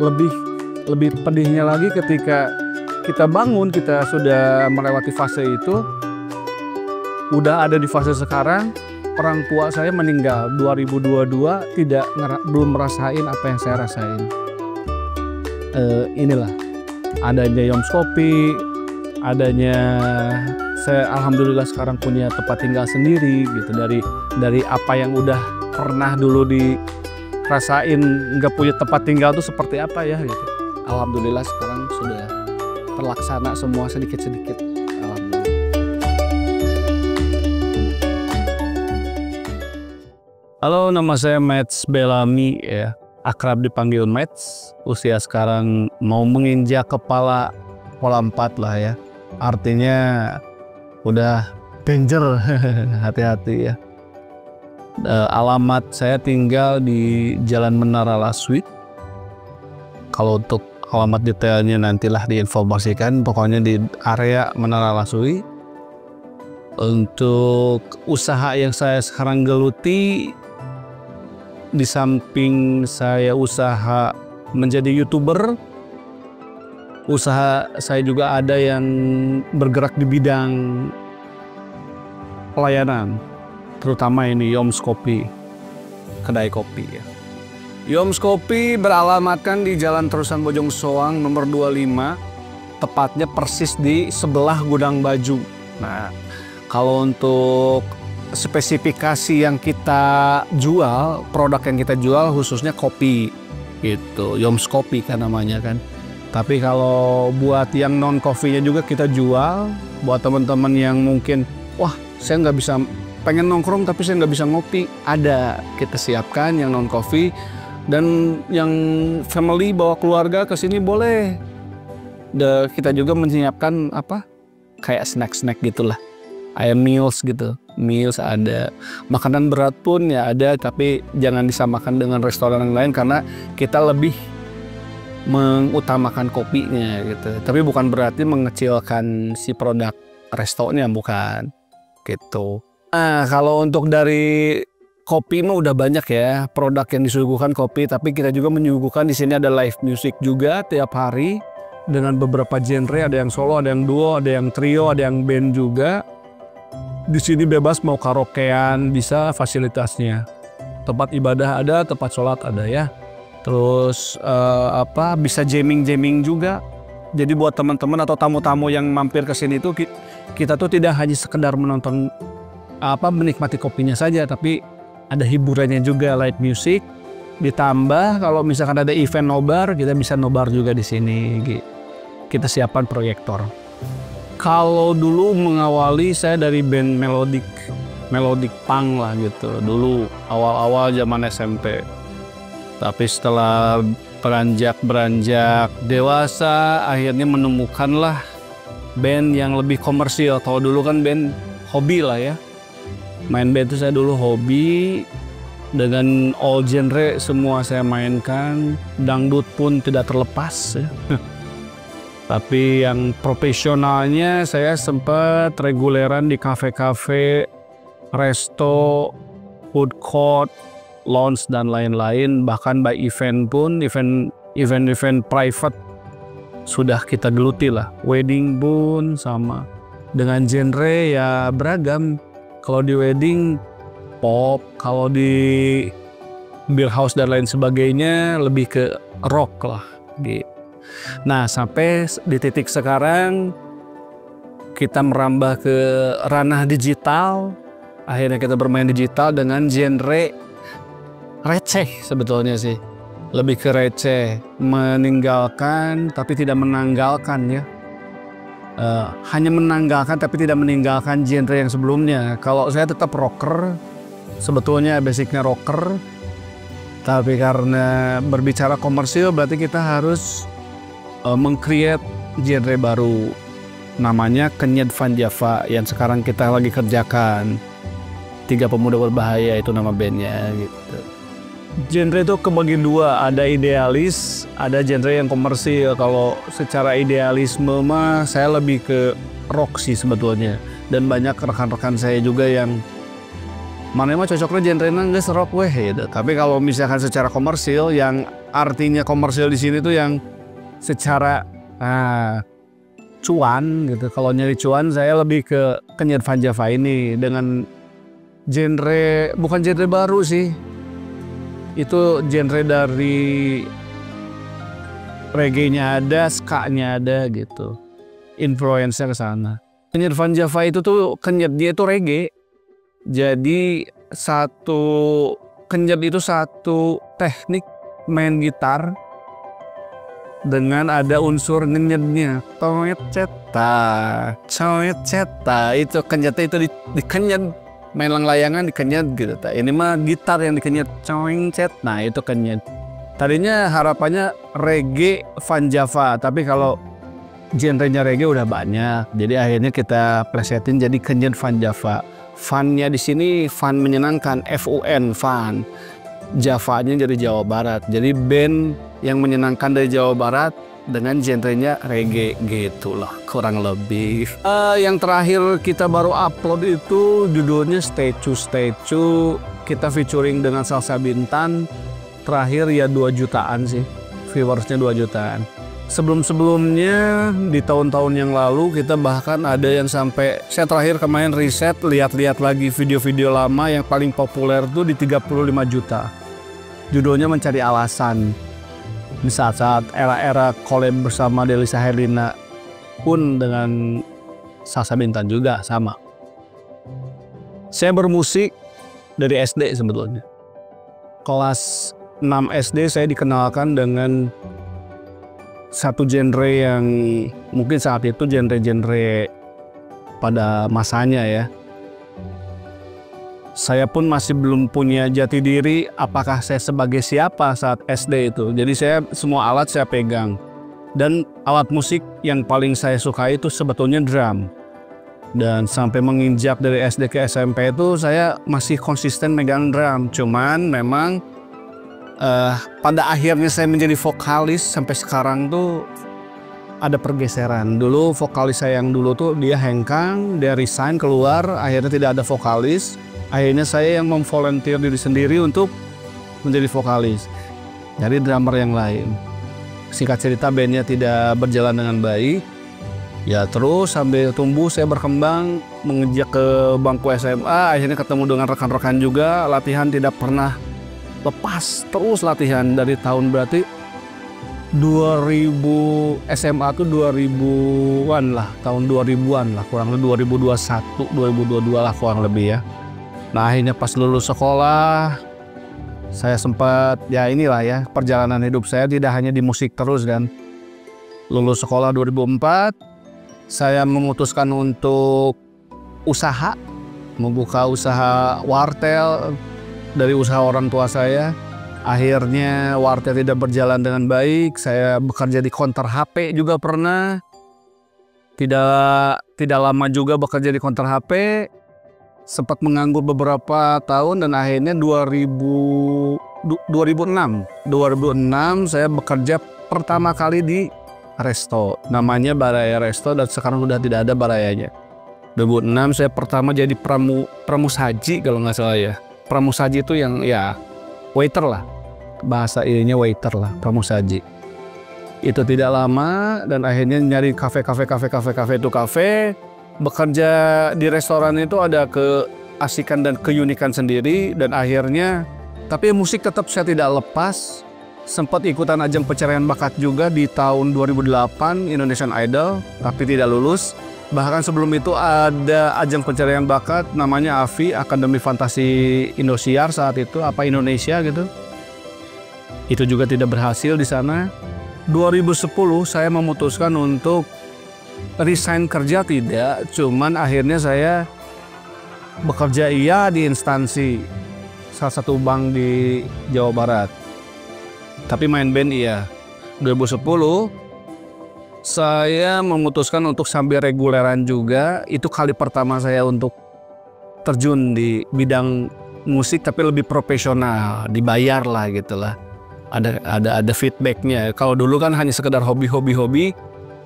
lebih lebih pedihnya lagi ketika kita bangun, kita sudah melewati fase itu, udah ada di fase sekarang. Orang tua saya meninggal 2022, belum merasain apa yang saya rasain. Inilah adanya Yoms Kopi, adanya saya alhamdulillah sekarang punya tempat tinggal sendiri gitu, dari apa yang udah pernah dulu dirasain nggak punya tempat tinggal tuh seperti apa ya gitu. Alhamdulillah sekarang sudah terlaksana semua sedikit-sedikit. Alhamdulillah. Halo, nama saya Mats Bellamy ya, akrab dipanggil Mats. Usia sekarang mau menginjak kepala 4 lah ya. Artinya udah danger, hati-hati ya. Alamat saya tinggal di Jalan Menara Laswi. Kalau untuk alamat detailnya nantilah diinformasikan, pokoknya di area Menara Laswi. Untuk usaha yang saya sekarang geluti, di samping saya usaha menjadi YouTuber, usaha saya juga ada yang bergerak di bidang pelayanan, terutama ini Yoms Kopi, kedai kopi ya. Yoms Kopi beralamatkan di Jalan Terusan Bojong Soang nomor 25, tepatnya persis di sebelah gudang baju. Nah, kalau untuk spesifikasi yang kita jual, produk yang kita jual khususnya kopi gitu, Yoms Kopi kan namanya kan. Tapi kalau buat yang non coffee-nya juga kita jual. Buat teman-teman yang mungkin, wah saya nggak bisa, pengen nongkrong tapi saya nggak bisa ngopi, ada kita siapkan yang non coffee. Dan yang family bawa keluarga ke sini boleh. Kita juga menyiapkan apa, kayak snack-snack gitulah, kayak meals gitu. Meals ada, makanan berat pun ya ada, tapi jangan disamakan dengan restoran yang lain karena kita lebih mengutamakan kopinya gitu. Tapi bukan berarti mengecilkan si produk restonya, bukan gitu. Nah, kalau untuk dari kopi mah udah banyak ya produk yang disuguhkan kopi, tapi kita juga menyuguhkan di sini ada live music juga tiap hari dengan beberapa genre, ada yang solo, ada yang duo, ada yang trio, ada yang band juga. Di sini bebas mau karaokean, bisa fasilitasnya. Tempat ibadah ada, tempat sholat ada ya. Terus bisa jamming juga. Jadi buat teman-teman atau tamu-tamu yang mampir ke sini itu, kita tuh tidak hanya sekedar menonton menikmati kopinya saja, tapi ada hiburannya juga, live music. Ditambah kalau misalkan ada event nobar, kita bisa nobar juga di sini. Kita siapkan proyektor. Kalau dulu mengawali saya dari band melodic punk lah gitu, dulu awal-awal zaman SMP. Tapi setelah beranjak dewasa, akhirnya menemukanlah band yang lebih komersil. Kalau dulu kan band hobi lah ya, main band itu saya dulu hobi, dengan all genre semua saya mainkan, dangdut pun tidak terlepas ya. Tapi yang profesionalnya saya sempat reguleran di kafe-kafe, resto, food court, lounge dan lain-lain. Bahkan by event pun, event private sudah kita geluti lah. Wedding pun sama. Dengan genre ya beragam. Kalau di wedding pop, kalau di beer house dan lain sebagainya lebih ke rock lah gitu. Nah, sampai di titik sekarang kita merambah ke ranah digital. Akhirnya kita bermain digital dengan genre receh sebetulnya sih. Lebih ke receh, meninggalkan tapi tidak menanggalkan ya. Hanya menanggalkan tapi tidak meninggalkan genre yang sebelumnya. Kalau saya tetap rocker, sebetulnya basicnya rocker. Tapi karena berbicara komersil berarti kita harus meng-create genre baru, namanya Kenyed Van Java, yang sekarang kita lagi kerjakan. 3 Pemuda Berbahaya itu nama bandnya gitu. Genre itu kebagi 2, ada idealis, ada genre yang komersil. Kalau secara idealisme mah saya lebih ke rock sih sebetulnya. Dan banyak rekan-rekan saya juga yang mana mah cocoknya genrenya nggak rock weh gitu. Tapi kalau misalkan secara komersil, yang artinya komersil di sini tuh yang secara cuan gitu. Kalau nyari cuan saya lebih ke Kenyer Van Java ini dengan genre, bukan genre baru sih. Itu genre dari reggae-nya ada, ska-nya ada gitu. Influence-nya ke sana. Kenyer Van Java itu tuh kenyet dia itu reggae. Jadi kenyet itu satu teknik main gitar dengan ada unsur ngenyetnya. Toet ceta itu kenyetnya itu dikenyet, main layangan dikenyet gitu. Ini mah gitar yang dikenyet, nah itu kenyet. Tadinya harapannya reggae Van Java, tapi kalau genrenya reggae udah banyak, jadi akhirnya kita plesetin jadi Kenyer Van Java. Funnya di sini fun menyenangkan, FUN fun. Javanya dari Jawa Barat, jadi band yang menyenangkan dari Jawa Barat dengan genrenya reggae gitu loh, kurang lebih. Yang terakhir kita baru upload itu judulnya Statue, kita featuring dengan Salsa Bintan. Terakhir ya 2 jutaan sih, viewersnya 2 jutaan. Sebelum-sebelumnya di tahun-tahun yang lalu kita bahkan ada yang sampai, saya terakhir kemarin riset lihat-lihat lagi video-video lama yang paling populer tuh di 35 juta. Judulnya Mencari Alasan. Di saat-saat era-era collab bersama Delisa Herlina pun dengan Salsa Bintan juga sama. Saya bermusik dari SD sebetulnya. Kelas 6 SD saya dikenalkan dengan satu genre yang mungkin saat itu genre-genre pada masanya ya. Saya pun masih belum punya jati diri apakah saya sebagai siapa saat SD itu. Jadi saya semua alat saya pegang. Dan alat musik yang paling saya suka itu sebetulnya drum. Dan sampai menginjak dari SD ke SMP itu saya masih konsisten megang drum. Cuman memang pada akhirnya saya menjadi vokalis sampai sekarang tuh ada pergeseran. Dulu vokalis saya yang dulu tuh dia hengkang, dia resign keluar, akhirnya tidak ada vokalis. Akhirnya saya yang memvolunteer diri sendiri untuk menjadi vokalis dari drummer yang lain. Singkat cerita bandnya tidak berjalan dengan baik. Ya terus sambil tumbuh saya berkembang menginjak ke bangku SMA, akhirnya ketemu dengan rekan-rekan juga, latihan tidak pernah lepas, terus latihan dari tahun berarti 2000 SMA tuh 2000-an lah, tahun 2000-an lah, kurang lebih 2021, 2022 lah kurang lebih ya. Nah akhirnya pas lulus sekolah, saya sempat ya inilah ya, perjalanan hidup saya tidak hanya di musik terus kan. Lulus sekolah 2004, saya memutuskan untuk usaha, membuka usaha wartel dari usaha orang tua saya. Akhirnya wartel tidak berjalan dengan baik. Saya bekerja di counter HP juga pernah. Tidak lama juga bekerja di counter HP. Sempat menganggur beberapa tahun dan akhirnya 2006 saya bekerja pertama kali di resto. Namanya Baraya Resto dan sekarang sudah tidak ada Barayanya. 2006 saya pertama jadi pramusaji kalau nggak salah ya. Pramusaji itu yang ya waiter lah, bahasa ininya waiter lah, pramusaji. Itu tidak lama dan akhirnya nyari kafe itu kafe. Bekerja di restoran itu ada keasikan dan keunikan sendiri dan akhirnya tapi musik tetap saya tidak lepas. Sempat ikutan ajang pencarian bakat juga di tahun 2008 Indonesian Idol tapi tidak lulus. Bahkan sebelum itu ada ajang pencarian bakat namanya AFI, Akademi Fantasi Indosiar saat itu, apa Indonesia gitu. Itu juga tidak berhasil di sana. 2010 saya memutuskan untuk resign kerja tidak, cuman akhirnya saya bekerja iya di instansi salah satu bank di Jawa Barat. Tapi main band iya. 2010 saya memutuskan untuk sambil reguleran juga. Itu kali pertama saya untuk terjun di bidang musik tapi lebih profesional, dibayar lah gitulah. Ada feedbacknya. Kalau dulu kan hanya sekedar hobi,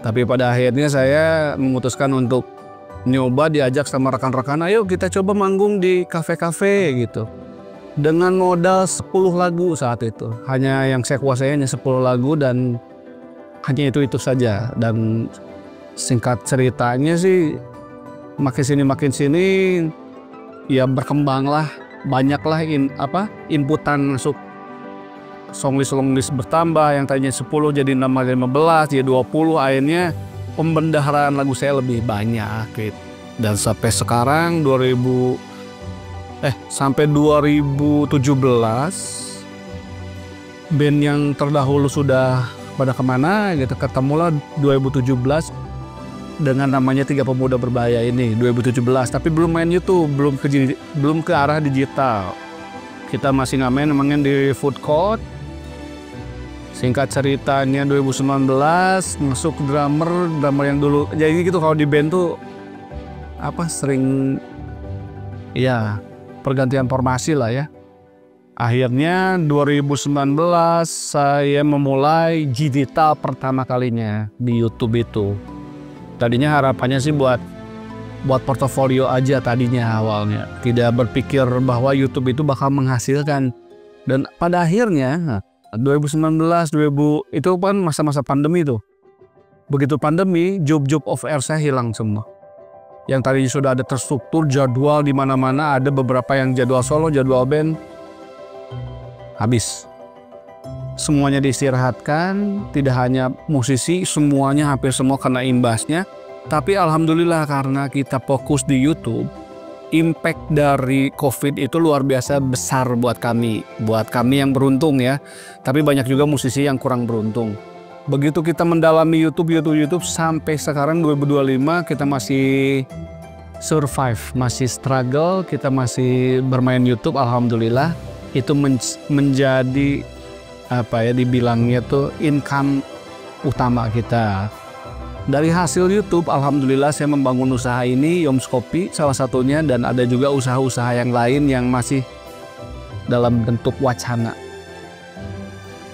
tapi pada akhirnya saya memutuskan untuk nyoba diajak sama rekan-rekan, ayo kita coba manggung di kafe-kafe gitu. Dengan modal 10 lagu saat itu. Hanya yang saya kuasai hanya 10 lagu dan hanya itu saja. Dan singkat ceritanya sih makin sini ya berkembanglah, banyaklah inputan masuk. Songlist bertambah, yang tadinya 10 jadi nambah 15, jadi 20, akhirnya pembendaharaan lagu saya lebih banyak gitu. Dan sampai sekarang sampai 2017 band yang terdahulu sudah pada kemana gitu, ketemulah 2017 dengan namanya Tiga Pemuda Berbahaya ini 2017, tapi belum main YouTube, belum ke arah digital. Kita masih ngamen namanya di food court. Singkat ceritanya 2019 masuk drummer yang dulu. Jadi gitu, kalau di band tuh sering ya pergantian formasi lah ya. Akhirnya 2019 saya memulai digital pertama kalinya di YouTube itu. Tadinya harapannya sih buat portofolio aja tadinya awalnya. Tidak berpikir bahwa YouTube itu bakal menghasilkan. Dan pada akhirnya 2019 itu kan masa-masa pandemi tuh. Begitu pandemi, job off air saya hilang semua. Yang tadinya sudah ada terstruktur jadwal di mana-mana, ada beberapa yang jadwal solo, jadwal band, habis. Semuanya diistirahatkan, tidak hanya musisi, semuanya hampir semua kena imbasnya. Tapi alhamdulillah karena kita fokus di YouTube, impact dari COVID itu luar biasa besar buat kami yang beruntung ya. Tapi banyak juga musisi yang kurang beruntung. Begitu kita mendalami YouTube sampai sekarang 2025 kita masih survive, masih struggle, kita masih bermain YouTube, alhamdulillah. Itu menjadi dibilangnya tuh income utama kita. Dari hasil YouTube, alhamdulillah saya membangun usaha ini, Yoms Kopi salah satunya, dan ada juga usaha-usaha yang lain yang masih dalam bentuk wacana.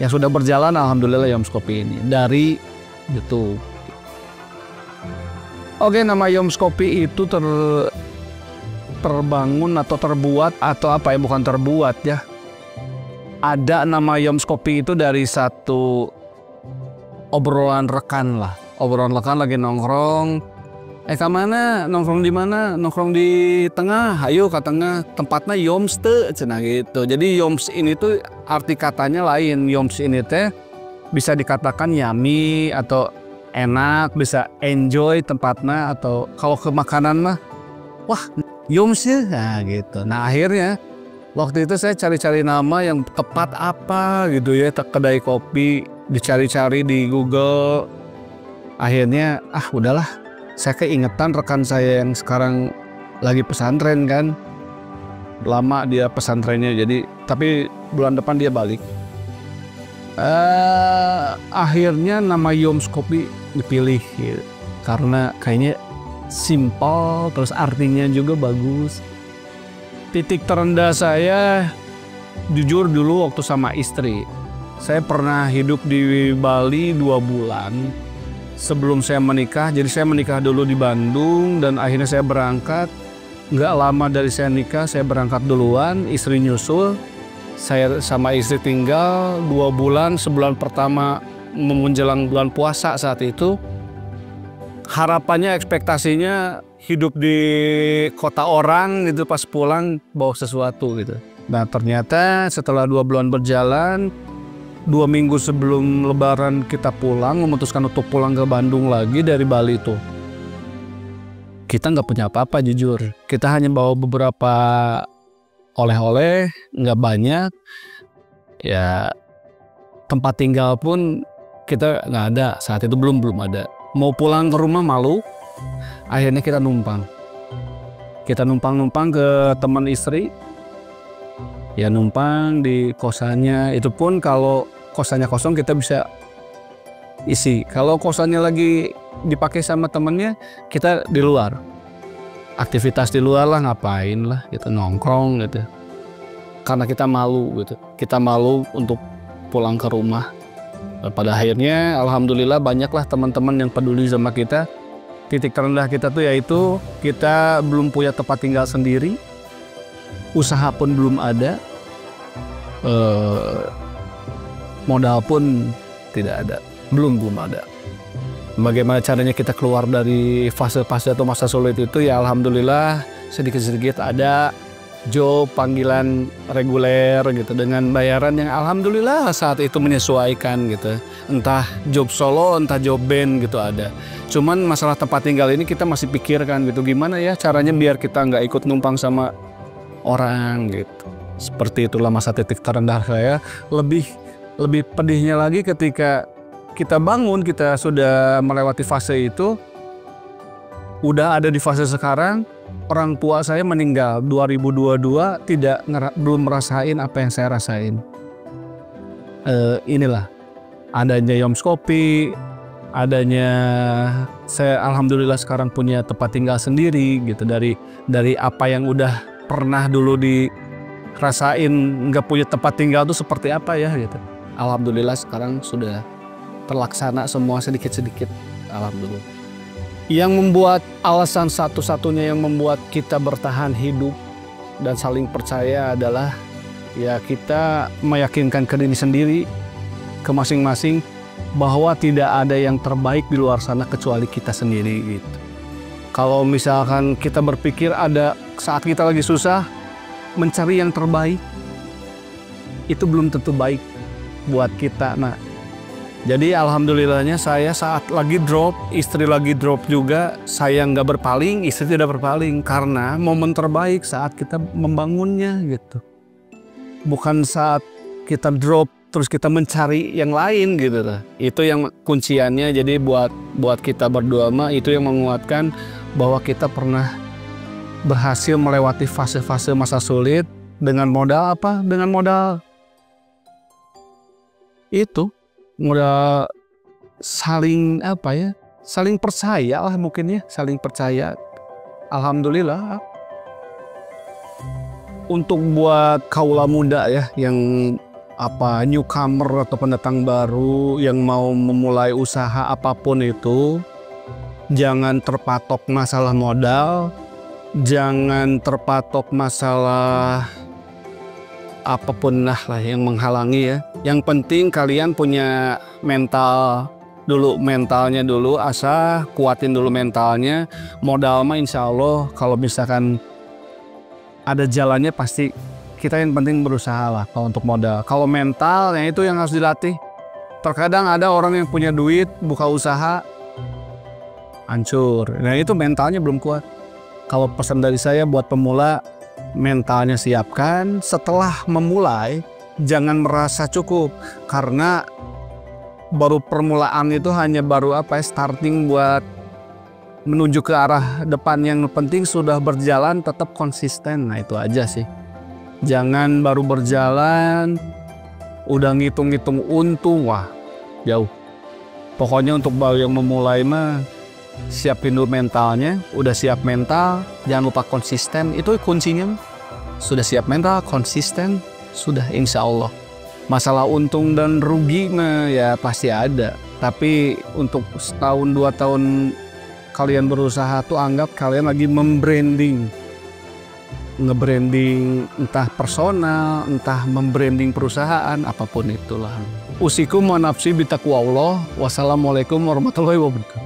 Yang sudah berjalan alhamdulillah Yoms Kopi ini dari YouTube. Oke, nama Yoms Kopi itu terbangun atau terbuat atau bukan terbuat ya. Ada nama Yoms Kopi itu dari satu obrolan rekan lah. Obrolan rekan lagi nongkrong. Kemana? Nongkrong di mana? Nongkrong di tengah. Ayo ke tengah. Tempatnya Yoms teh, cenah gitu. Jadi Yoms ini tuh arti katanya lain. Yoms ini teh bisa dikatakan yummy atau enak, bisa enjoy tempatnya, atau kalau ke makanan mah wah Yoms ya, nah gitu. Nah akhirnya waktu itu saya cari-cari nama yang tepat apa gitu ya, kedai kopi, dicari-cari di Google. Akhirnya udahlah, saya keingetan rekan saya yang sekarang lagi pesantren kan, lama dia pesantrennya, jadi tapi bulan depan dia balik. Akhirnya nama Yoms Kopi dipilih gitu, karena kayaknya simpel, terus artinya juga bagus. Titik terendah saya jujur dulu waktu sama istri. Saya pernah hidup di Bali 2 bulan sebelum saya menikah. Jadi saya menikah dulu di Bandung dan akhirnya saya berangkat. Nggak lama dari saya nikah, saya berangkat duluan, istri nyusul. Saya sama istri tinggal 2 bulan, sebulan pertama menjelang bulan puasa saat itu. Harapannya, ekspektasinya hidup di kota orang gitu, pas pulang bawa sesuatu gitu. Nah ternyata setelah 2 bulan berjalan, 2 minggu sebelum lebaran kita pulang, memutuskan untuk pulang ke Bandung lagi dari Bali tuh. Kita nggak punya apa-apa jujur. Kita hanya bawa beberapa oleh-oleh, nggak banyak. Ya tempat tinggal pun kita nggak ada, saat itu belum ada. Mau pulang ke rumah malu, akhirnya kita numpang. Kita numpang ke teman istri. Ya numpang di kosannya, itu pun kalau kosannya kosong kita bisa isi. Kalau kosannya lagi dipakai sama temennya, kita di luar. Aktivitas di luar lah, ngapain lah, kita nongkrong gitu. Karena kita malu gitu. Kita malu untuk pulang ke rumah. Pada akhirnya alhamdulillah banyaklah teman-teman yang peduli sama kita. Titik terendah kita tuh yaitu kita belum punya tempat tinggal sendiri, usaha pun belum ada, modal pun tidak ada, belum ada. Bagaimana caranya kita keluar dari fase-fase atau masa sulit itu? Ya alhamdulillah sedikit-sedikit ada job panggilan reguler gitu dengan bayaran yang alhamdulillah saat itu menyesuaikan gitu. Entah job solo, entah job band gitu ada. Cuman masalah tempat tinggal ini kita masih pikirkan gitu, gimana ya caranya biar kita nggak ikut numpang sama orang gitu. Seperti itulah masa titik terendah saya. Lebih pedihnya lagi ketika kita bangun, kita sudah melewati fase itu, udah ada di fase sekarang, orang tua saya meninggal 2022, belum merasain apa yang saya rasain. Inilah adanya Yoms Kopi, adanya saya alhamdulillah sekarang punya tempat tinggal sendiri gitu, dari apa yang udah pernah dulu dirasain nggak punya tempat tinggal tuh seperti apa ya gitu. Alhamdulillah sekarang sudah terlaksana semua sedikit-sedikit, alhamdulillah. Yang membuat alasan satu-satunya yang membuat kita bertahan hidup dan saling percaya adalah ya kita meyakinkan ke diri sendiri, ke masing-masing, bahwa tidak ada yang terbaik di luar sana kecuali kita sendiri gitu. Kalau misalkan kita berpikir ada saat kita lagi susah mencari yang terbaik, itu belum tentu baik buat kita. Nah, jadi alhamdulillahnya saya saat lagi drop, istri lagi drop juga, saya nggak berpaling, istri tidak berpaling, karena momen terbaik saat kita membangunnya gitu. Bukan saat kita drop terus kita mencari yang lain gitu. Itu yang kunciannya. Jadi buat kita berdua mah itu yang menguatkan bahwa kita pernah berhasil melewati fase-fase masa sulit dengan modal apa? Dengan modal itu. Modal saling apa ya, saling percaya lah mungkin ya, saling percaya. Alhamdulillah. Untuk buat kaula muda ya yang apa newcomer atau pendatang baru yang mau memulai usaha apapun itu, jangan terpatok masalah modal, jangan terpatok masalah apapun lah yang menghalangi ya. Yang penting kalian punya mentalnya dulu, asah kuatin dulu mentalnya. Modal mah insya Allah kalau misalkan ada jalannya pasti, kita yang penting berusaha lah kalau untuk modal. Kalau mentalnya itu yang harus dilatih. Terkadang ada orang yang punya duit buka usaha hancur, nah itu mentalnya belum kuat. Kalau pesan dari saya buat pemula, mentalnya siapkan. Setelah memulai jangan merasa cukup, karena baru permulaan itu hanya baru starting buat menuju ke arah depan. Yang penting sudah berjalan tetap konsisten. Nah itu aja sih, jangan baru berjalan udah ngitung-ngitung untung, wah jauh. Pokoknya untuk baru yang memulai mah siapin dulu mentalnya. Udah siap mental, jangan lupa konsisten, itu kuncinya. Sudah siap mental, konsisten, sudah insya Allah. Masalah untung dan rugi mah ya pasti ada. Tapi untuk setahun 2 tahun kalian berusaha tuh anggap kalian lagi membranding. Nge-branding entah personal, entah membranding perusahaan, apapun itulah. Usikum wa nafsi bitaqwa Allah. Wassalamualaikum warahmatullahi wabarakatuh.